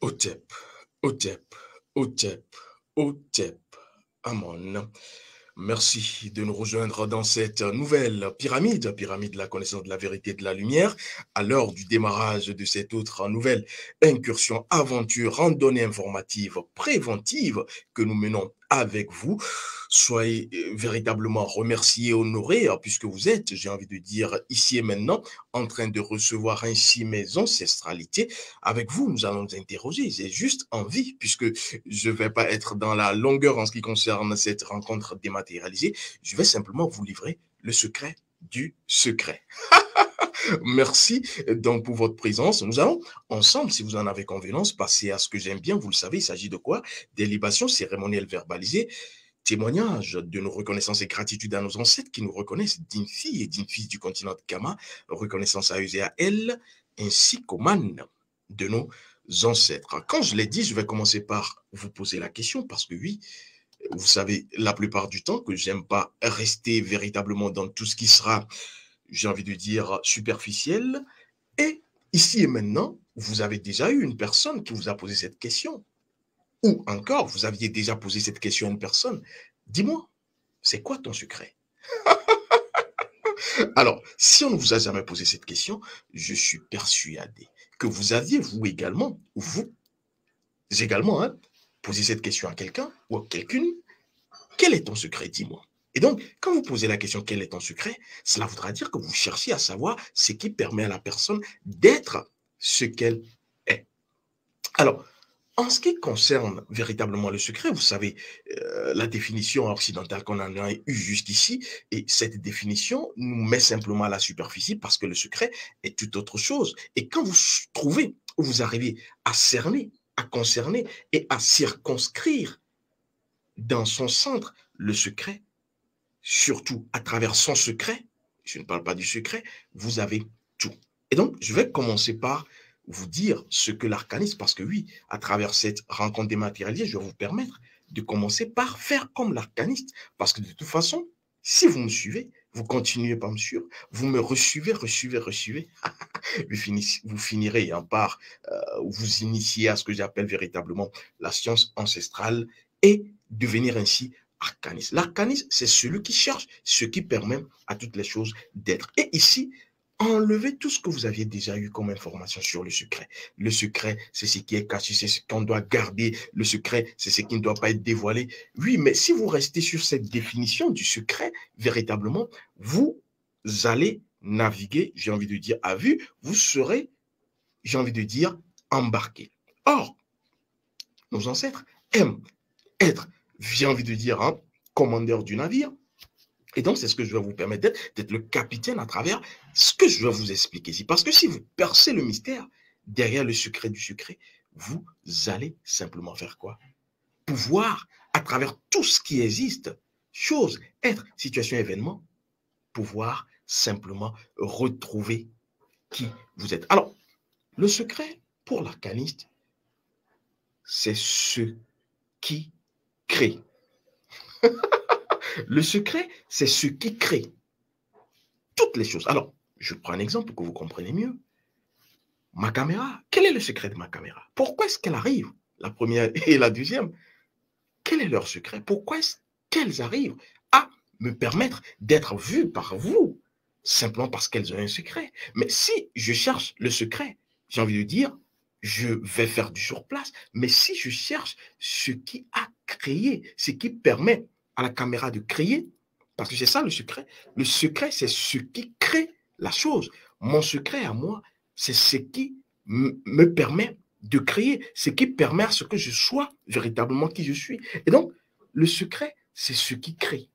Otep, Otep, Otep, Otep. Amon. Merci de nous rejoindre dans cette nouvelle pyramide, pyramide de la connaissance de la vérité et de la lumière, à l'heure du démarrage de cette autre nouvelle incursion, aventure, randonnée informative, préventive que nous menons avec vous. Soyez véritablement remerciés, honorés, puisque vous êtes, j'ai envie de dire, ici et maintenant, en train de recevoir ainsi mes ancestralités. Avec vous, nous allons nous interroger. J'ai juste envie, puisque je ne vais pas être dans la longueur en ce qui concerne cette rencontre dématérialisée. Je vais simplement vous livrer le secret du secret. Merci donc pour votre présence. Nous allons ensemble, si vous en avez convenance, passer à ce que j'aime bien. Vous le savez, il s'agit de quoi? Des libations cérémonielles verbalisées, témoignage de nos reconnaissances et gratitude à nos ancêtres qui nous reconnaissent dignes filles et dignes fils du continent de Kama, reconnaissance à eux et à elles, ainsi qu'aux man de nos ancêtres. Quand je l'ai dit, je vais commencer par vous poser la question parce que oui, vous savez la plupart du temps que j'aime pas rester véritablement dans tout ce qui sera, j'ai envie de dire, superficiel. Et ici et maintenant, vous avez déjà eu une personne qui vous a posé cette question. Ou encore, vous aviez déjà posé cette question à une personne. Dis-moi, c'est quoi ton secret? Alors, si on ne vous a jamais posé cette question, je suis persuadé que vous aviez, vous également, hein, posé cette question à quelqu'un ou à quelqu'une. Quel est ton secret? Dis-moi. Et donc, quand vous posez la question quel est ton secret, cela voudra dire que vous cherchez à savoir ce qui permet à la personne d'être ce qu'elle est. Alors, en ce qui concerne véritablement le secret, vous savez, la définition occidentale qu'on en a eu jusqu'ici, et cette définition nous met simplement à la superficie parce que le secret est tout autre chose. Et quand vous trouvez, vous arrivez à cerner, à concerner et à circonscrire dans son centre le secret, surtout à travers son secret, je ne parle pas du secret, vous avez tout. Et donc, je vais commencer par vous dire ce que l'arcanisme, parce que oui, à travers cette rencontre dématérialisée, je vais vous permettre de commencer par faire comme l'arcaniste, parce que de toute façon, si vous me suivez, vous continuez par me suivre, vous me resuivez, vous finirez par vous initier à ce que j'appelle véritablement la science ancestrale et devenir ainsi arcaniste. L'arcaniste, c'est celui qui cherche ce qui permet à toutes les choses d'être. Et ici, enlevez tout ce que vous aviez déjà eu comme information sur le secret. Le secret, c'est ce qui est caché, c'est ce qu'on doit garder. Le secret, c'est ce qui ne doit pas être dévoilé. Oui, mais si vous restez sur cette définition du secret, véritablement, vous allez naviguer, j'ai envie de dire, à vue, vous serez, j'ai envie de dire, embarqué. Or, nos ancêtres aiment être, j'ai envie de dire, hein, commandeur du navire. Et donc, c'est ce que je vais vous permettre d'être le capitaine à travers ce que je vais vous expliquer ici. Parce que si vous percez le mystère derrière le secret du secret, vous allez simplement faire quoi? Pouvoir, à travers tout ce qui existe, chose, être, situation, événement, pouvoir simplement retrouver qui vous êtes. Alors, le secret pour l'arcaniste, c'est ce qui crée. Le secret, c'est ce qui crée toutes les choses. Alors, je prends un exemple pour que vous compreniez mieux. Ma caméra, quel est le secret de ma caméra? Pourquoi est-ce qu'elle arrive? La première et la deuxième, quel est leur secret? Pourquoi est-ce qu'elles arrivent à me permettre d'être vues par vous? Simplement parce qu'elles ont un secret. Mais si je cherche le secret, j'ai envie de dire, je vais faire du surplace. Mais si je cherche ce qui a créé, ce qui permet à la caméra de créer, parce que c'est ça le secret, c'est ce qui crée la chose. Mon secret à moi, c'est ce qui me permet de créer, ce qui permet à ce que je sois véritablement qui je suis. Et donc, le secret, c'est ce qui crée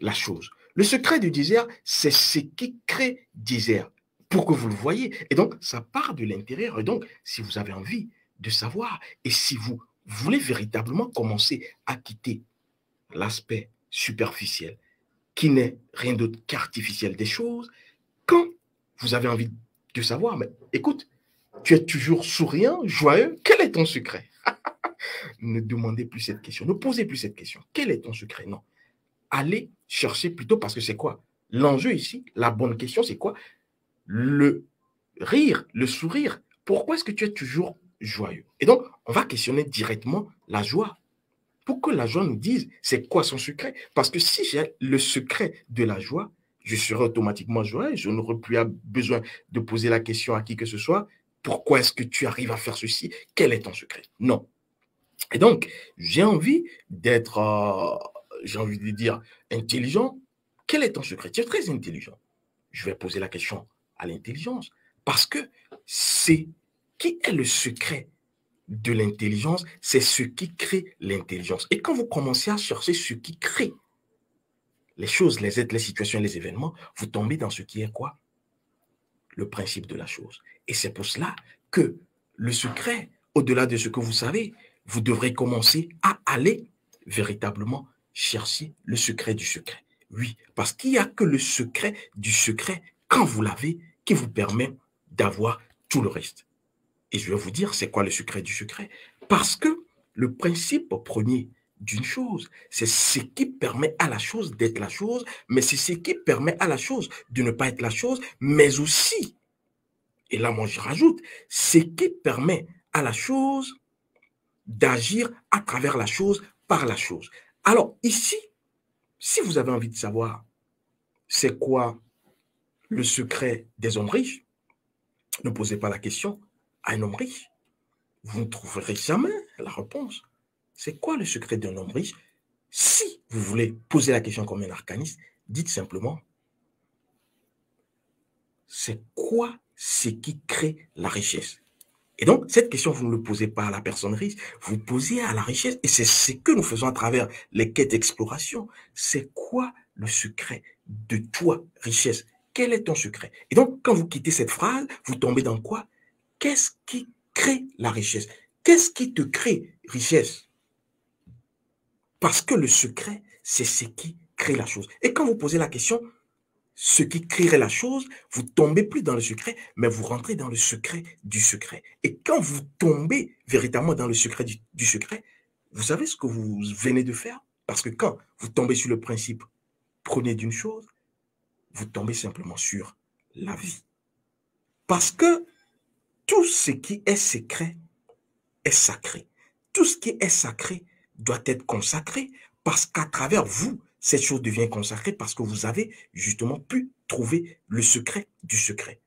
la chose. Le secret du désert, c'est ce qui crée désert, pour que vous le voyez. Et donc, ça part de l'intérieur. Et donc, si vous avez envie de savoir, et si vous voulez véritablement commencer à quitter l'aspect superficiel, qui n'est rien d'autre qu'artificiel des choses, quand vous avez envie de savoir, mais écoute, tu es toujours souriant, joyeux, quel est ton secret? Ne demandez plus cette question, ne posez plus cette question. Quel est ton secret? Non. Allez chercher plutôt parce que c'est quoi? L'enjeu ici, la bonne question, c'est quoi? Le rire, le sourire. Pourquoi est-ce que tu es toujours joyeux. Et donc, on va questionner directement la joie pour que la joie nous dise c'est quoi son secret. Parce que si j'ai le secret de la joie, je serai automatiquement joyeux. Je n'aurai plus besoin de poser la question à qui que ce soit. Pourquoi est-ce que tu arrives à faire ceci? Quel est ton secret? Non. Et donc, j'ai envie d'être, j'ai envie de dire, intelligent. Quel est ton secret? Tu es très intelligent. Je vais poser la question à l'intelligence. Parce que c'est qui est le secret de l'intelligence? C'est ce qui crée l'intelligence. Et quand vous commencez à chercher ce qui crée les choses, les êtres, les situations, les événements, vous tombez dans ce qui est quoi? Le principe de la chose. Et c'est pour cela que le secret, au-delà de ce que vous savez, vous devrez commencer à aller véritablement chercher le secret du secret. Oui, parce qu'il n'y a que le secret du secret, quand vous l'avez, qui vous permet d'avoir tout le reste. Et je vais vous dire, c'est quoi le secret du secret? Parce que le principe premier d'une chose, c'est ce qui permet à la chose d'être la chose, mais c'est ce qui permet à la chose de ne pas être la chose, mais aussi, et là moi je rajoute, ce qui permet à la chose d'agir à travers la chose, par la chose. Alors ici, si vous avez envie de savoir c'est quoi le secret des hommes riches, ne posez pas la question à un homme riche. Vous ne trouverez jamais la réponse. C'est quoi le secret d'un homme riche? Si vous voulez poser la question comme un arcaniste, dites simplement, c'est quoi ce qui crée la richesse? Et donc, cette question, vous ne le posez pas à la personne riche, vous posez à la richesse. Et c'est ce que nous faisons à travers les quêtes d'exploration. C'est quoi le secret de toi, richesse? Quel est ton secret? Et donc, quand vous quittez cette phrase, vous tombez dans quoi? Qu'est-ce qui crée la richesse? Qu'est-ce qui te crée richesse? Parce que le secret, c'est ce qui crée la chose. Et quand vous posez la question, ce qui créerait la chose, vous tombez plus dans le secret, mais vous rentrez dans le secret du secret. Et quand vous tombez véritablement dans le secret du secret, vous savez ce que vous venez de faire? Parce que quand vous tombez sur le principe, prenez d'une chose, vous tombez simplement sur la vie. Parce que tout ce qui est secret est sacré. Tout ce qui est sacré doit être consacré parce qu'à travers vous, cette chose devient consacrée parce que vous avez justement pu trouver le secret du secret.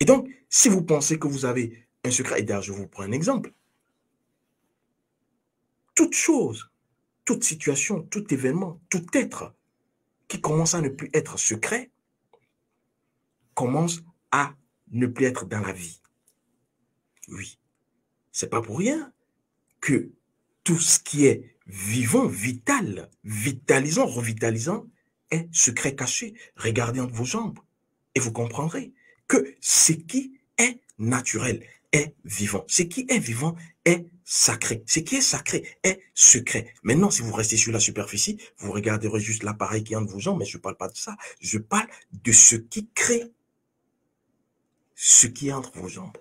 Et donc, si vous pensez que vous avez un secret, et d'ailleurs, je vous prends un exemple. Toute chose, toute situation, tout événement, tout être qui commence à ne plus être secret, commence à ne plus être dans la vie. Oui, c'est pas pour rien que tout ce qui est vivant, vital, vitalisant, revitalisant, est secret caché. Regardez entre vos jambes et vous comprendrez que ce qui est naturel est vivant. Ce qui est vivant est sacré. Ce qui est sacré est secret. Maintenant, si vous restez sur la superficie, vous regarderez juste l'appareil qui est entre vos jambes, mais je ne parle pas de ça. Je parle de ce qui crée ce qui est entre vos jambes.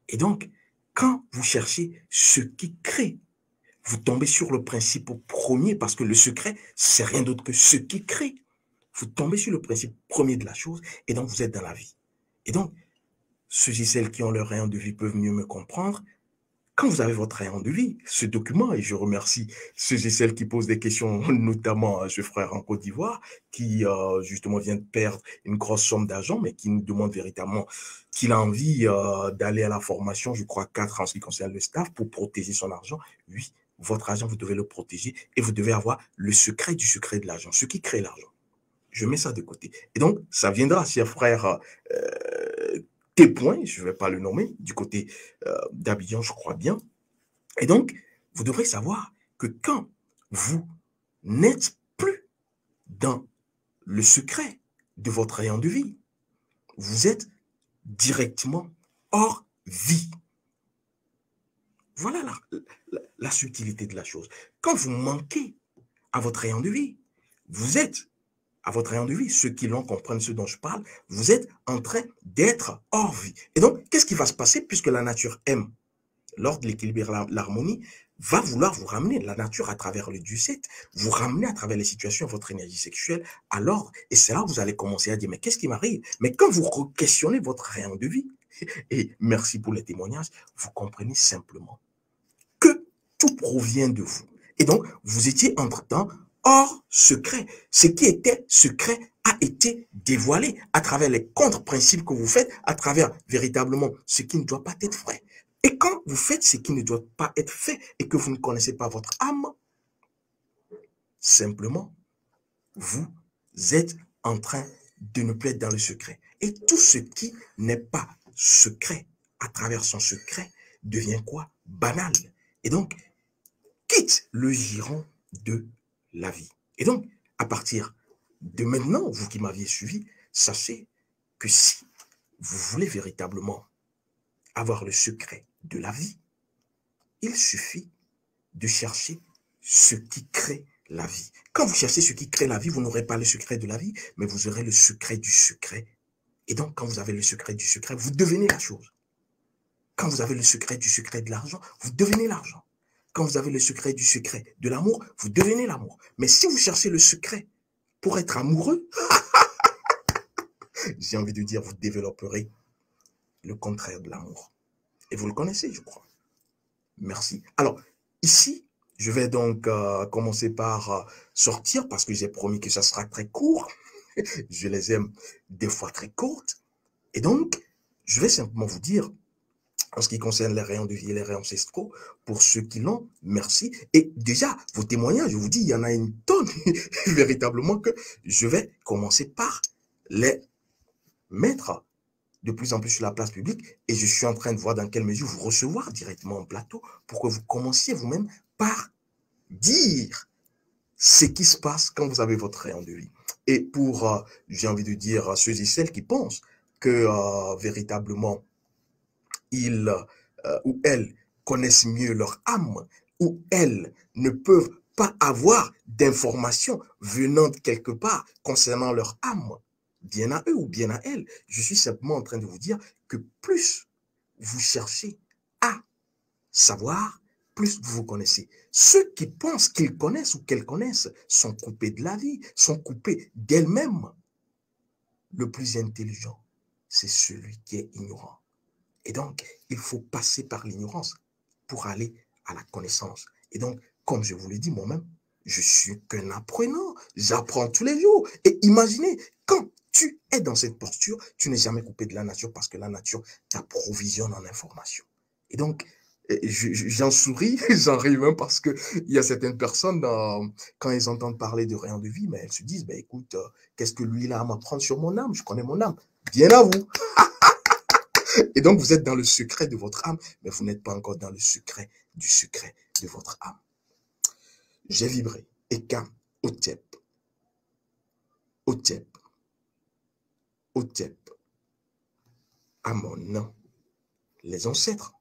Et donc, quand vous cherchez ce qui crée, vous tombez sur le principe premier parce que le secret, c'est rien d'autre que ce qui crée. Vous tombez sur le principe premier de la chose et donc vous êtes dans la vie. Et donc, ceux et celles qui ont leur rayon de vie peuvent mieux me comprendre. Quand vous avez votre rayon de vie, ce document, et je remercie ceux et celles qui posent des questions, notamment ce frère en Côte d'Ivoire, qui justement vient de perdre une grosse somme d'argent, mais qui nous demande véritablement qu'il a envie d'aller à la formation, je crois 4 en ce qui concerne le staff, pour protéger son argent. Oui, votre argent, vous devez le protéger et vous devez avoir le secret du secret de l'argent, ce qui crée l'argent. Je mets ça de côté. Et donc, ça viendra, cher frère, T-Point, je ne vais pas le nommer, du côté d'Abidjan, je crois bien. Et donc, vous devrez savoir que quand vous n'êtes plus dans le secret de votre rayon de vie, vous êtes directement hors vie. Voilà la subtilité de la chose. Quand vous manquez à votre rayon de vie, vous êtes à votre rayon de vie, ceux qui l'ont comprennent ce dont je parle, vous êtes en train d'être hors vie. Et donc, qu'est-ce qui va se passer puisque la nature aime? L'ordre, l'équilibre et l'harmonie va vouloir vous ramener, la nature à travers le Dieu 7, vous ramener à travers les situations, votre énergie sexuelle à l'ordre. Et c'est là où vous allez commencer à dire, mais qu'est-ce qui m'arrive? Mais quand vous questionnez votre rayon de vie, et merci pour les témoignages, vous comprenez simplement que tout provient de vous. Et donc, vous étiez entre-temps hors secret. Ce qui était secret a été dévoilé à travers les contre-principes que vous faites, à travers véritablement ce qui ne doit pas être fait. Et quand vous faites ce qui ne doit pas être fait et que vous ne connaissez pas votre âme, simplement, vous êtes en train de ne plus être dans le secret. Et tout ce qui n'est pas secret, à travers son secret, devient quoi? Banal. Et donc, quitte le giron de la vie. Et donc, à partir de maintenant, vous qui m'aviez suivi, sachez que si vous voulez véritablement avoir le secret de la vie, il suffit de chercher ce qui crée la vie. Quand vous cherchez ce qui crée la vie, vous n'aurez pas le secret de la vie, mais vous aurez le secret du secret. Et donc, quand vous avez le secret du secret, vous devenez la chose. Quand vous avez le secret du secret de l'argent, vous devenez l'argent. Quand vous avez le secret du secret de l'amour, vous devenez l'amour. Mais si vous cherchez le secret pour être amoureux, j'ai envie de dire, vous développerez le contraire de l'amour. Et vous le connaissez, je crois. Merci. Alors, ici, je vais donc commencer par sortir parce que j'ai promis que ça sera très court. Je les aime des fois très courtes. Et donc, je vais simplement vous dire, en ce qui concerne les rayons de vie et les rayons ancestraux, pour ceux qui l'ont, merci. Et déjà, vos témoignages, je vous dis, il y en a une tonne, véritablement, que je vais commencer par les mettre de plus en plus sur la place publique. Et je suis en train de voir dans quelle mesure vous recevoir directement en plateau pour que vous commenciez vous-même par dire ce qui se passe quand vous avez votre rayon de vie. Et pour, j'ai envie de dire, ceux et celles qui pensent que véritablement, ils ou elles connaissent mieux leur âme, ou elles ne peuvent pas avoir d'informations venant de quelque part concernant leur âme, bien à eux ou bien à elles. Je suis simplement en train de vous dire que plus vous cherchez à savoir, plus vous vous connaissez. Ceux qui pensent qu'ils connaissent ou qu'elles connaissent sont coupés de la vie, sont coupés d'elles-mêmes. Le plus intelligent, c'est celui qui est ignorant. Et donc, il faut passer par l'ignorance pour aller à la connaissance. Et donc, comme je vous l'ai dit moi-même, je suis qu'un apprenant. J'apprends tous les jours. Et imaginez, quand tu es dans cette posture, tu n'es jamais coupé de la nature parce que la nature t'approvisionne en information. Et donc, j'en souris, j'en ris même parce qu'il y a certaines personnes, quand elles entendent parler de rayon de vie, mais elles se disent, ben, écoute, qu'est-ce que lui là à m'apprendre sur mon âme? Je connais mon âme. Bien à vous. Et donc, vous êtes dans le secret de votre âme, mais vous n'êtes pas encore dans le secret de votre âme. J'ai vibré. Eka, Otep, Otep, Otep. À mon nom, les ancêtres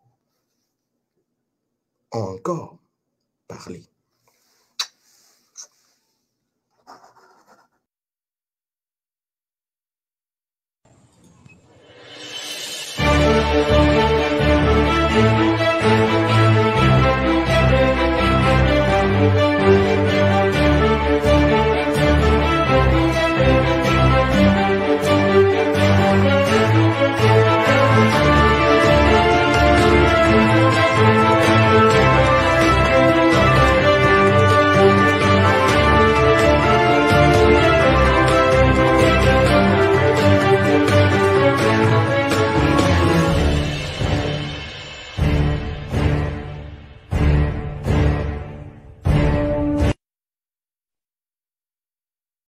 ont encore parlé.